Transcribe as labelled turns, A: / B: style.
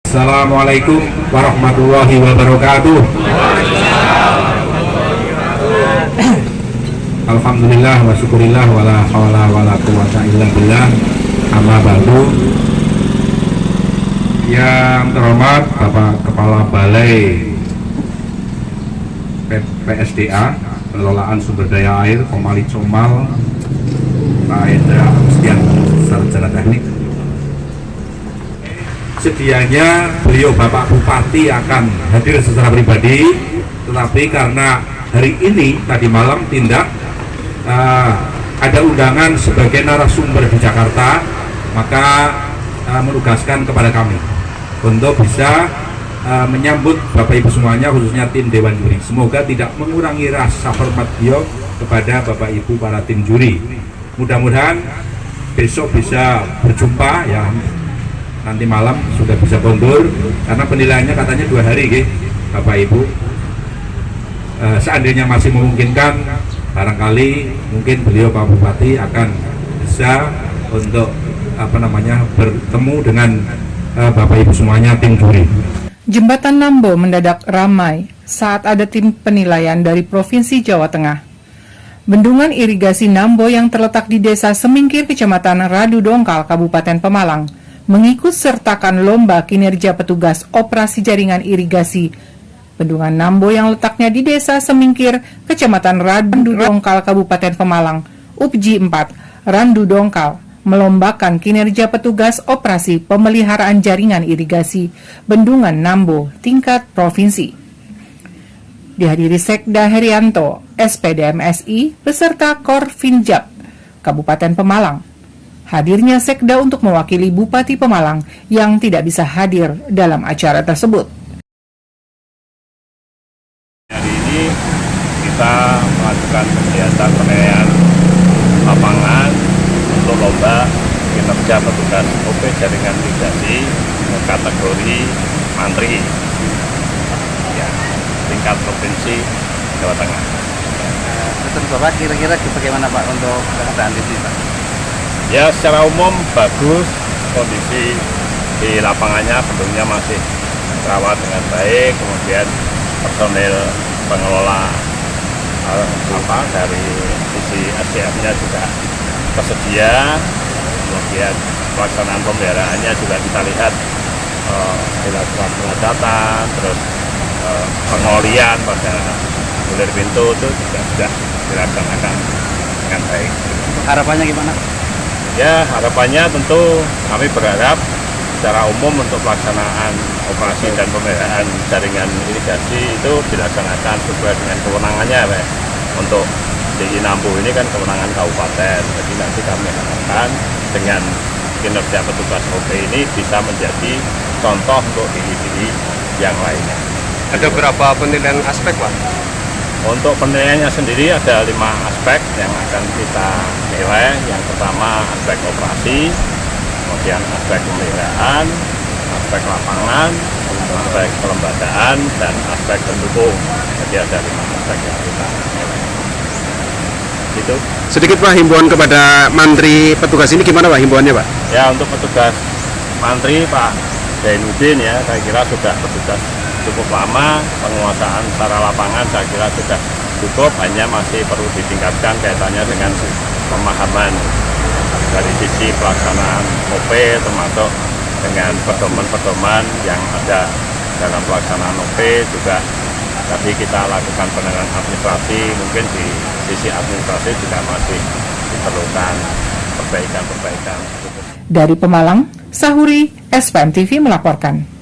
A: Assalamualaikum warahmatullahi wabarakatuh. Alhamdulillah wa syukurillah wala hawla wala quwwata illa billah. Amma ba'du. Yang terhormat Bapak Kepala Balai PSDA Pengelolaan Sumber Daya Air Komali Comal, Pak Hendra Agustian, Sarjana Teknik. Sedianya beliau Bapak Bupati akan hadir secara pribadi, tetapi karena hari ini tadi malam ada undangan sebagai narasumber di Jakarta, maka menugaskan kepada kami untuk bisa menyambut Bapak Ibu semuanya, khususnya tim Dewan Juri. Semoga tidak mengurangi rasa hormat beliau kepada Bapak Ibu para tim juri. Mudah-mudahan besok bisa berjumpa ya. Nanti malam sudah bisa kondur, karena penilaiannya katanya 2 hari, Bapak Ibu. Seandainya masih memungkinkan, barangkali mungkin beliau Pak Bupati akan bisa untuk bertemu dengan Bapak Ibu semuanya tim juri.
B: Jembatan Nambo mendadak ramai saat ada tim penilaian dari Provinsi Jawa Tengah. Bendungan irigasi Nambo yang terletak di Desa Semingkir, Kecamatan Radu Dongkal, Kabupaten Pemalang, mengikut sertakan lomba kinerja petugas operasi jaringan irigasi Bendungan Nambo yang letaknya di Desa Semingkir, Kecamatan Radu Dongkal, Kabupaten Pemalang, UPJI 4, Randu Dongkal, melombakan kinerja petugas operasi pemeliharaan jaringan irigasi Bendungan Nambo tingkat provinsi. Dihadiri Sekda Herianto, SPDMSI, beserta Korvinjab, Kabupaten Pemalang. Hadirnya Sekda untuk mewakili Bupati Pemalang yang tidak bisa hadir dalam acara tersebut.
C: Hari ini kita melakukan kegiatan penilaian lapangan untuk lomba kinerja petugas OP jaringan irigasi kategori mantri ya, tingkat provinsi Jawa Tengah.
D: Betul Bapak, kira-kira bagaimana Pak untuk keadaan di sini Pak?
C: Ya, secara umum bagus, kondisi di lapangannya bendungnya masih terawat dengan baik, kemudian personil pengelola dari sisi SDM-nya juga tersedia, kemudian pelaksanaan pemeliharaannya juga kita lihat dilakukan pengecatan, terus pengolian pada bulir pintu itu juga sudah dilaksanakan dengan baik.
D: Harapannya gimana?
C: Ya, harapannya tentu kami berharap secara umum untuk pelaksanaan operasi dan pemeliharaan jaringan irigasi itu dilaksanakan sesuai dengan kewenangannya, Pak. Untuk DI Nambo ini kan kewenangan kabupaten, jadi nanti kami harapkan dengan kinerja petugas OP ini bisa menjadi contoh untuk DI yang lainnya.
E: Ada berapa penilaian aspek, Pak?
C: Untuk penilaiannya sendiri ada 5 aspek yang akan kita nilai. Yang pertama aspek operasi, kemudian aspek pemeliharaan, aspek lapangan, aspek kelembagaan, dan aspek pendukung. Jadi ada 5 aspek yang kita nilai. Gitu.
E: Sedikit Pak, himbauan kepada mantri petugas ini gimana Pak himbauannya Pak?
C: Ya, untuk petugas mantri Pak Zainuddin ya, saya kira sudah bertugas cukup lama, penguasaan secara lapangan saya kira sudah cukup, hanya masih perlu ditingkatkan kaitannya dengan pemahaman dari sisi pelaksanaan OP, termasuk dengan pedoman-pedoman yang ada dalam pelaksanaan OP. Juga tadi kita lakukan penanganan administrasi, mungkin di sisi administrasi juga masih diperlukan perbaikan-perbaikan.
B: Dari Pemalang, Sahuri, SPM TV melaporkan.